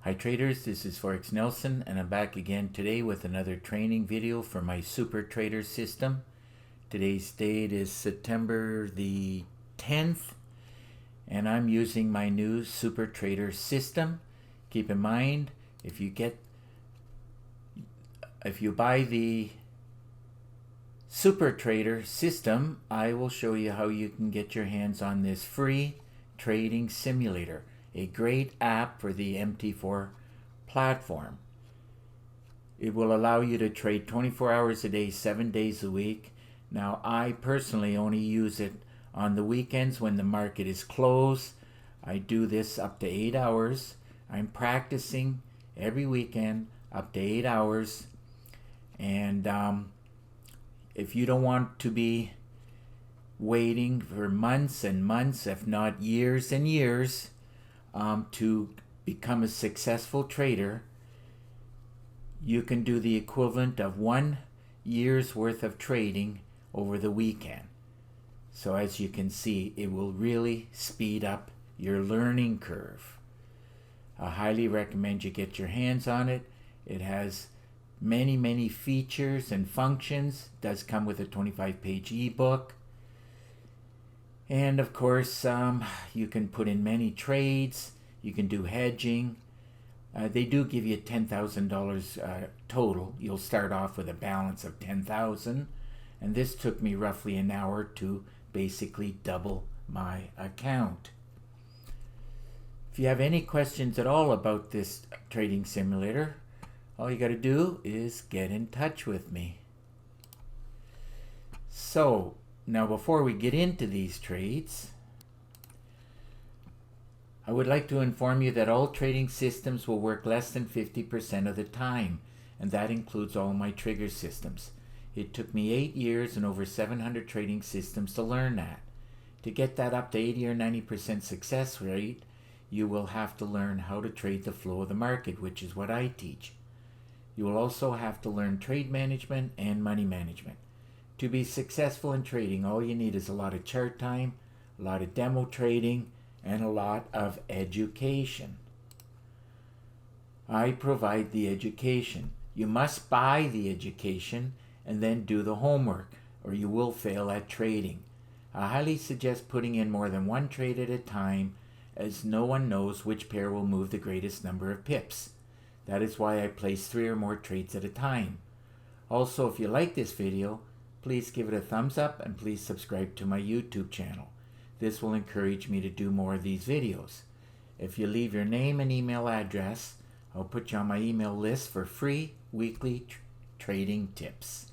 Hi traders, this is Forex Nelson and I'm back again today with another training video for my Super Trader system. Today's date is September the 10th and I'm using my new Super Trader system. Keep in mind, if you buy the Super Trader system, I will show you how you can get your hands on this free trading simulator, a great app for the MT4 platform. It will allow you to trade 24 hours a day, 7 days a week. Now, I personally only use it on the weekends when the market is closed. I do this up to 8 hours. I'm practicing every weekend up to 8 hours. And if you don't want to be waiting for months and months, if not years and years, to become a successful trader, you can do the equivalent of 1 year's worth of trading over the weekend. So as you can see, it will really speed up your learning curve. I highly recommend you get your hands on it. It has many features and functions. It does come with a 25-page ebook. And of course, you can put in many trades. You can do hedging. They do give you $10,000 total. You'll start off with a balance of $10,000. And this took me roughly an hour to basically double my account. If you have any questions at all about this trading simulator, all you got to do is get in touch with me. So, now before we get into these trades, I would like to inform you that all trading systems will work less than 50% of the time, and that includes all my trigger systems. It took me 8 years and over 700 trading systems to learn that. To get that up to 80 or 90% success rate, you will have to learn how to trade the flow of the market, which is what I teach. You will also have to learn trade management and money management. To be successful in trading, all you need is a lot of chart time, a lot of demo trading, and a lot of education. I provide the education. You must buy the education and then do the homework, or you will fail at trading. I highly suggest putting in more than one trade at a time, as no one knows which pair will move the greatest number of pips. That is why I place 3 or more trades at a time. Also, if you like this video, please give it a thumbs up and please subscribe to my YouTube channel. This will encourage me to do more of these videos. If you leave your name and email address, I'll put you on my email list for free weekly trading tips.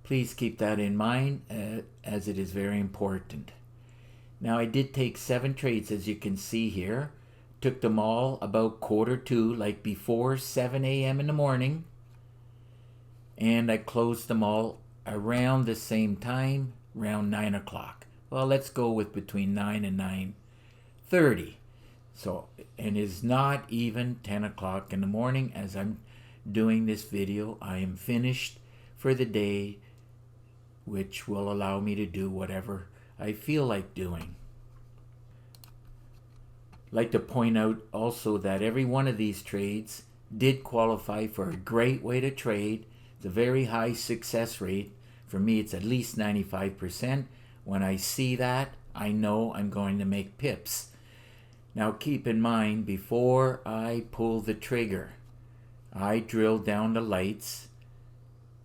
Please keep that in mind as it is very important. Now, I did take 7 trades, as you can see here. Took them all about 1:45, like before 7 a.m. in the morning. And I closed them all around the same time, around 9 o'clock. Well, let's go with between 9 and 9:30. So, and it's not even 10 o'clock in the morning as I'm doing this video. I am finished for the day, which will allow me to do whatever I feel like doing. I'd like to point out also that every one of these trades did qualify for a great way to trade. It's a very high success rate. For me, it's at least 95%. When I see that, I know I'm going to make pips. Now keep in mind, before I pull the trigger, I drill down the lights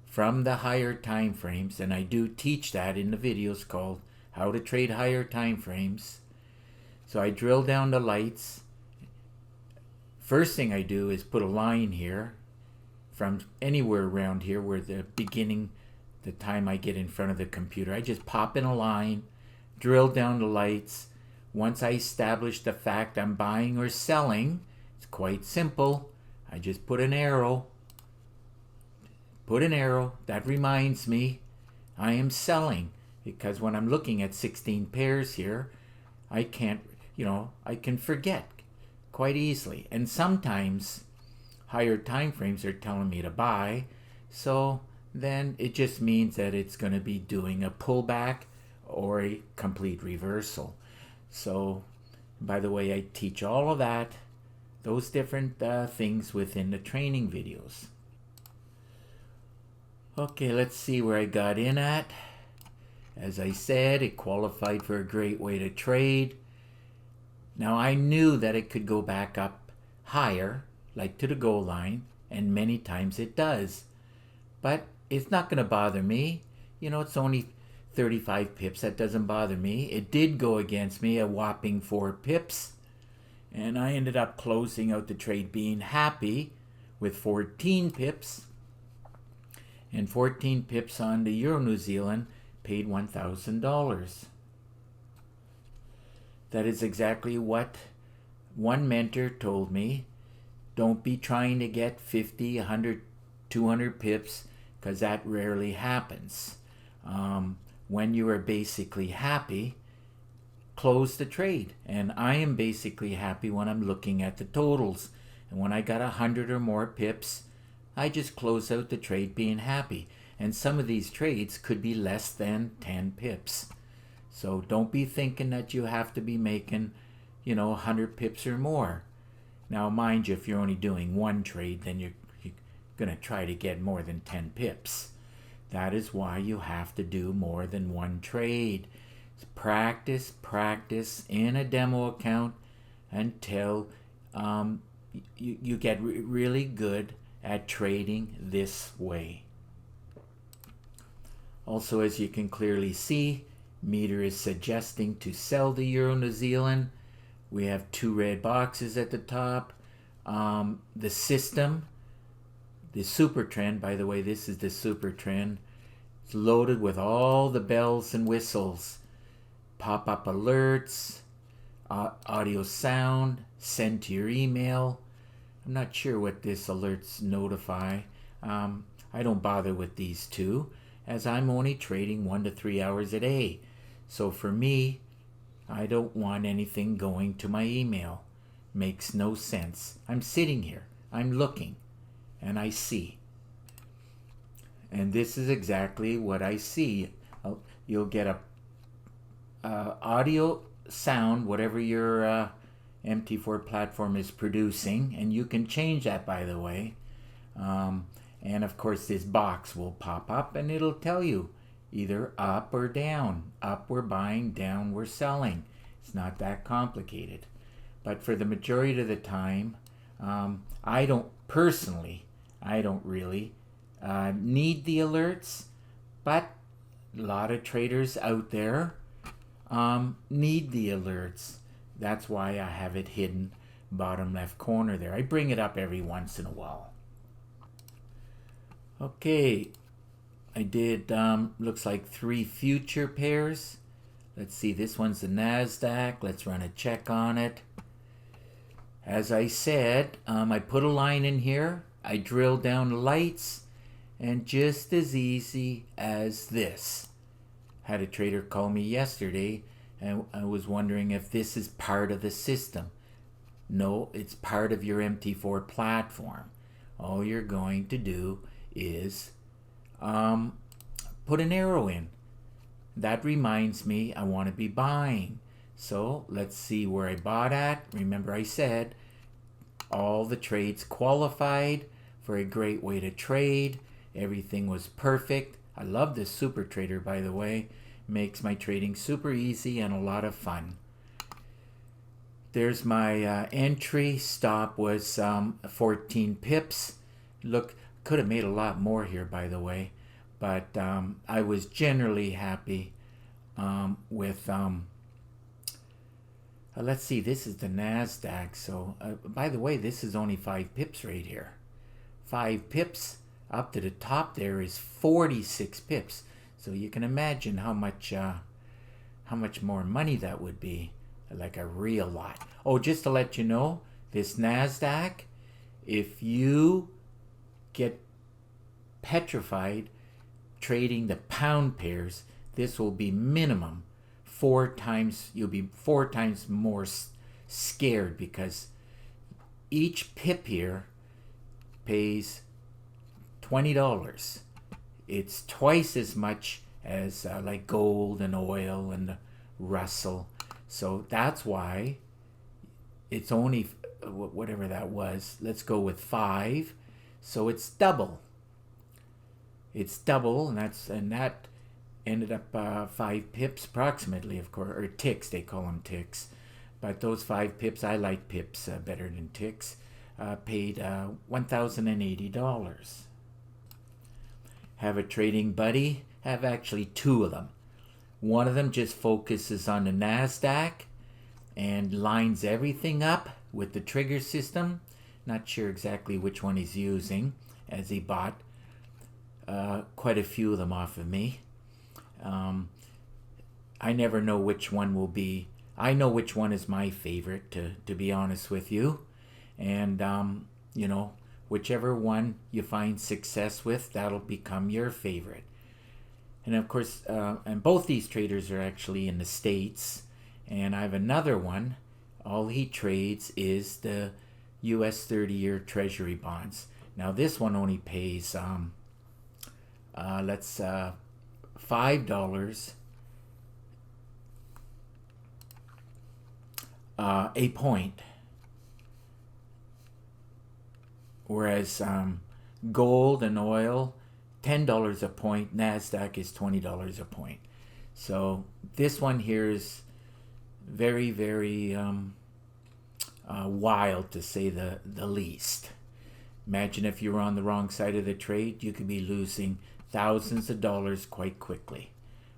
from the higher time frames, and I do teach that in the videos called How to Trade Higher Time Frames. So I drill down the lights. First thing I do is put a line here from anywhere around here where the beginning, the time I get in front of the computer. I just pop in a line, drill down the lights. Once I establish the fact I'm buying or selling, it's quite simple. I just put an arrow. That reminds me I am selling, because when I'm looking at 16 pairs here, I can't, I can forget quite easily. And sometimes higher time frames are telling me to buy, so then it just means that it's going to be doing a pullback or a complete reversal. So, by the way, I teach all of that those different things within the training videos. Okay, let's see where I got in at. As I said, it qualified for a great way to trade. Now I knew that it could go back up higher, like to the goal line, and many times it does. But it's not going to bother me. You know, it's only 35 pips. That doesn't bother me. It did go against me a whopping 4 pips. And I ended up closing out the trade being happy with 14 pips. And 14 pips on the Euro New Zealand paid $1,000. That is exactly what one mentor told me. Don't be trying to get 50, 100, 200 pips, because that rarely happens. When you are basically happy, close the trade. And I am basically happy when I'm looking at the totals. And when I got 100 or more pips, I just close out the trade being happy. And some of these trades could be less than 10 pips. So don't be thinking that you have to be making, 100 pips or more. Now, mind you, if you're only doing one trade, then you're going to try to get more than 10 pips. That is why you have to do more than one trade. Practice in a demo account until you get really good at trading this way. Also, as you can clearly see, Meter is suggesting to sell the Euro New Zealand. We have 2 red boxes at the top. The system, the super trend, by the way, this is the super trend. It's loaded with all the bells and whistles. Pop-up alerts, audio sound, send to your email. I'm not sure what this alerts notify. I don't bother with these two, as I'm only trading 1 to 3 hours a day. So for me, I don't want anything going to my email. Makes no sense. I'm sitting here, I'm looking, and I see. And this is exactly what I see. You'll get a audio, sound, whatever your MT4 platform is producing, and you can change that, by the way. And of course this box will pop up and it'll tell you either up or down. Up we're buying, down we're selling. It's not that complicated. But for the majority of the time, I don't really need the alerts, but a lot of traders out there need the alerts. That's why I have it hidden bottom left corner there. I bring it up every once in a while. Okay, I did looks like 3 future pairs. Let's see, this one's the NASDAQ. Let's run a check on it. As I said, I put a line in here. I drilled down the lights, and just as easy as this. Had a trader call me yesterday, and I was wondering if this is part of the system. No, it's part of your MT4 platform. All you're going to do is put an arrow in. That reminds me I want to be buying. So let's see where I bought at. Remember I said all the trades qualified for a great way to trade. Everything was perfect. I love this super trader, by the way. Makes my trading super easy and a lot of fun. There's my entry. Stop was 14 pips. Look, could have made a lot more here, by the way. But I was generally happy with... let's see, this is the NASDAQ. So, by the way, this is only 5 pips right here. 5 pips. Up to the top there is 46 pips. So you can imagine how much more money that would be. Like a real lot. Oh, just to let you know, this NASDAQ, if you get petrified trading the pound pairs, this will be minimum 4 times, you'll be 4 times more scared, because each pip here pays $20. It's twice as much as like gold and oil and Russell. So that's why it's only whatever that was. Let's go with 5. So it's double. It's double, and that ended up 5 pips approximately, of course, or ticks, they call them ticks. But those 5 pips, I like pips better than ticks, paid $1,080. Have a trading buddy, have actually 2 of them. One of them just focuses on the NASDAQ and lines everything up with the trigger system. Not sure exactly which one he's using, as he bought quite a few of them off of me. I never know which one will be. I know which one is my favorite, to be honest with you. And, you know, whichever one you find success with, that'll become your favorite. And of course, and both these traders are actually in the States. And I have another one. All he trades is the US 30-year Treasury bonds. Now this one only pays, $5 a point. Whereas gold and oil, $10 a point. NASDAQ is $20 a point. So this one here is very, very wild, to say the least. Imagine if you were on the wrong side of the trade, you could be losing thousands of dollars quite quickly.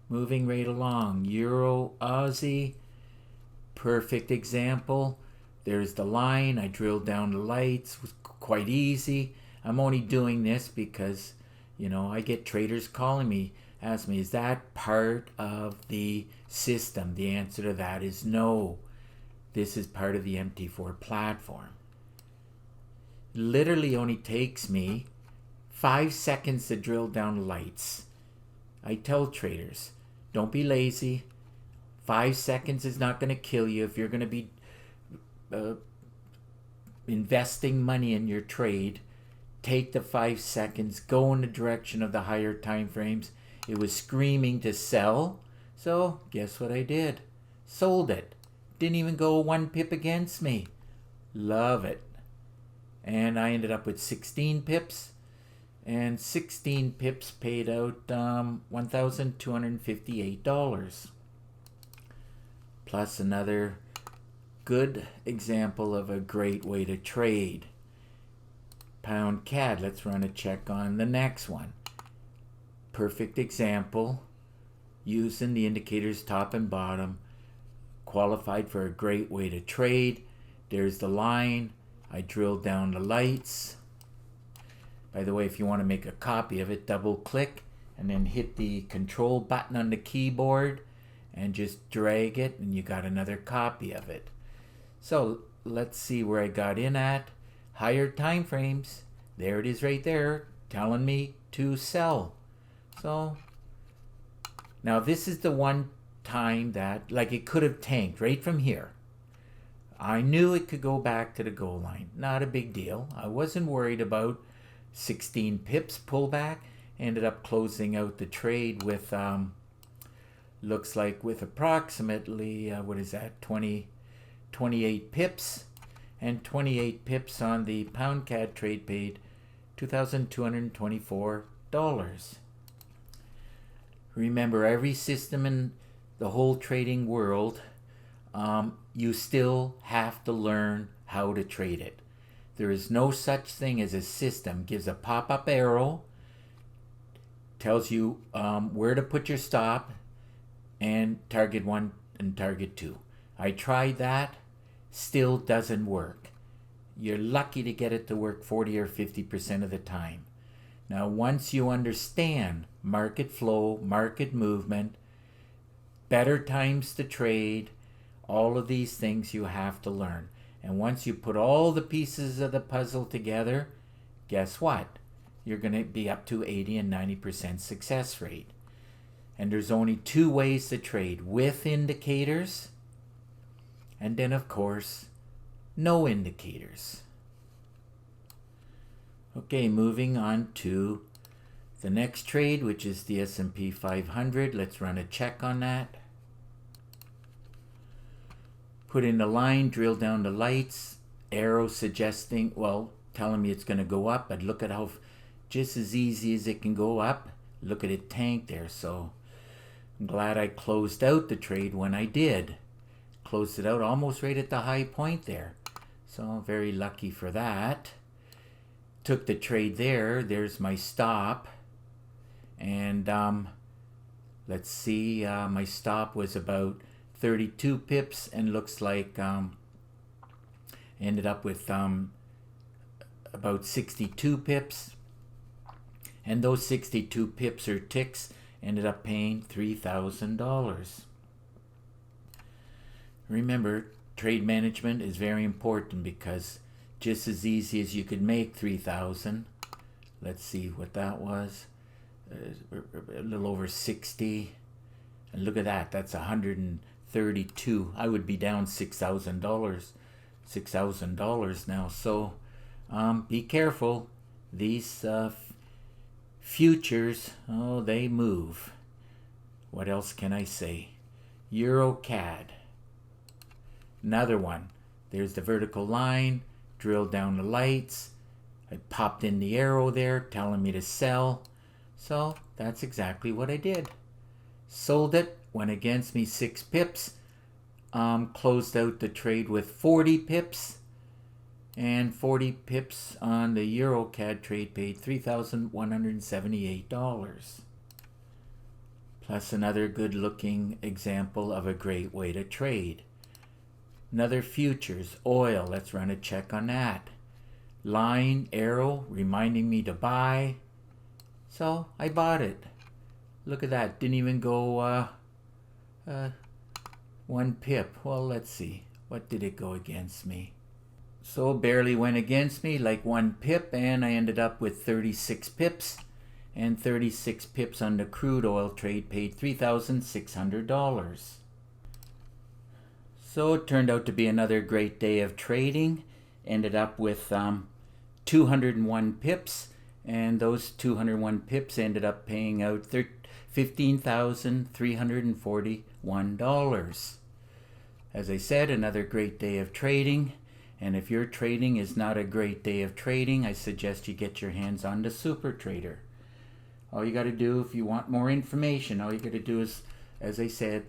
Moving right along, Euro, Aussie, perfect example. There's the line. I drilled down the lights. It was quite easy. I'm only doing this because, you know, I get traders calling me, ask me, is that part of the system? The answer to that is no. This is part of the MT4 platform. Literally only takes me 5 seconds to drill down the lights. I tell traders, don't be lazy. 5 seconds is not going to kill you. If you're going to be investing money in your trade, take the 5 seconds, go in the direction of the higher time frames. It was screaming to sell, so guess what I did? Sold it. Didn't even go 1 pip against me. Love it. And I ended up with 16 pips, and 16 pips paid out $1,258. Plus another good example of a great way to trade. Pound CAD, let's run a check on the next one. Perfect example, using the indicators top and bottom, qualified for a great way to trade. There's the line. I drilled down the lights. By the way, if you want to make a copy of it, double click and then hit the control button on the keyboard and just drag it, and you got another copy of it. So let's see where I got in at. Higher time frames. There it is right there, telling me to sell. So now this is the one time that, like, it could have tanked right from here. I knew it could go back to the goal line. Not a big deal. I wasn't worried about 16 pips pullback. Ended up closing out the trade with, looks like with approximately, 28 pips. And 28 pips on the pound CAD trade paid $2,224. Remember, every system in the whole trading world, you still have to learn how to trade it. There is no such thing as a system. Gives a pop-up arrow, tells you where to put your stop, and target 1 and target 2. I tried that, still doesn't work. You're lucky to get it to work 40 or 50% of the time. Now, once you understand market flow, market movement, better times to trade, all of these things you have to learn. And once you put all the pieces of the puzzle together, guess what? You're going to be up to 80 and 90% success rate. And there's only 2 ways to trade: with indicators, and then, of course, no indicators. Okay, moving on to the next trade, which is the S&P 500. Let's run a check on that. Put in the line, drill down the lights. arrow suggesting, well, telling me it's going to go up, but look at how just as easy as it can go up. Look at it tank there. So I'm glad I closed out the trade when I did. Closed it out almost right at the high point there. So very lucky for that. Took the trade there. There's my stop. And let's see, my stop was about 32 pips and looks like ended up with about 62 pips. And those 62 pips or ticks ended up paying $3,000. Remember, trade management is very important because just as easy as you could make 3,000, let's see what that was, a little over 60, and look at that, that's 132. I would be down $6,000 now. So be careful. These futures, oh, they move. What else can I say? Euro CAD. Another one. There's the vertical line. Drilled down the lights. I popped in the arrow there telling me to sell. So that's exactly what I did. Sold it. Went against me 6 pips. Closed out the trade with 40 pips. And 40 pips on the Euro CAD trade paid $3,178. Plus another good looking example of a great way to trade. Another futures, oil, let's run a check on that. Line, arrow, reminding me to buy. So I bought it. Look at that, didn't even go 1 pip. Well, let's see, what did it go against me? So barely went against me, like 1 pip, and I ended up with 36 pips. And 36 pips on the crude oil trade paid $3,600. So it turned out to be another great day of trading. Ended up with 201 pips, and those 201 pips ended up paying out $15,341. As I said, another great day of trading. And if your trading is not a great day of trading, I suggest you get your hands on the Super Trader. All you got to do, if you want more information, all you got to do is, as I said,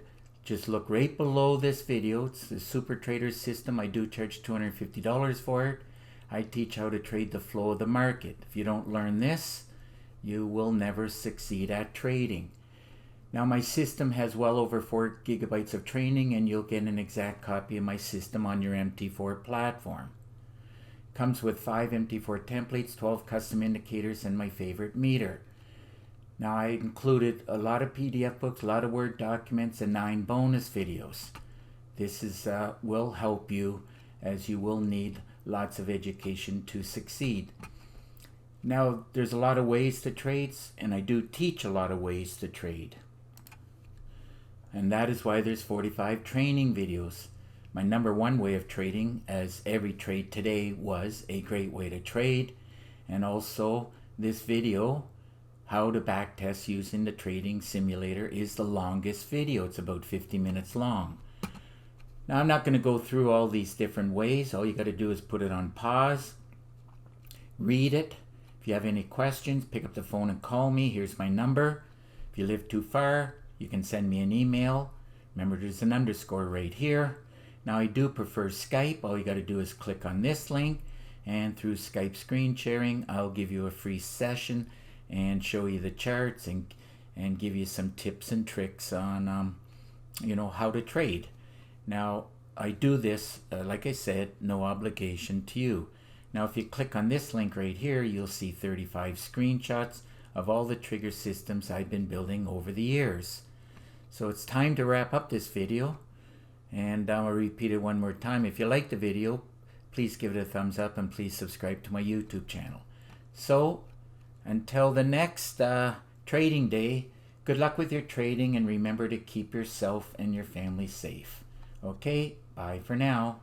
just look right below this video. It's the Super Trader system. I do charge $250 for it. I teach how to trade the flow of the market. If you don't learn this, you will never succeed at trading. Now my system has well over 4 gigabytes of training, and you'll get an exact copy of my system on your MT4 platform. Comes with 5 MT4 templates, 12 custom indicators, and my favorite meter. Now I included a lot of PDF books, a lot of Word documents, and 9 bonus videos. This is will help you, as you will need lots of education to succeed. Now there's a lot of ways to trade, and I do teach a lot of ways to trade. And that is why there's 45 training videos. My #1 way of trading, as every trade today was a great way to trade. And also this video, how to backtest using the trading simulator, is the longest video. It's about 50 minutes long. Now I'm not going to go through all these different ways. All you got to do is put it on pause, read it. If you have any questions, pick up the phone and call me. Here's my number. If you live too far, you can send me an email. Remember, there's an underscore right here. Now I do prefer Skype. All you got to do is click on this link, and through Skype screen sharing, I'll give you a free session and show you the charts and give you some tips and tricks on how to trade. Now I do this, like I said, no obligation to you. Now if you click on this link right here, you'll see 35 screenshots of all the trigger systems I've been building over the years. So it's time to wrap up this video, and I'll repeat it one more time. If you like the video, please give it a thumbs up, and please subscribe to my YouTube channel. So until the next trading day, good luck with your trading, and remember to keep yourself and your family safe. Okay, bye for now.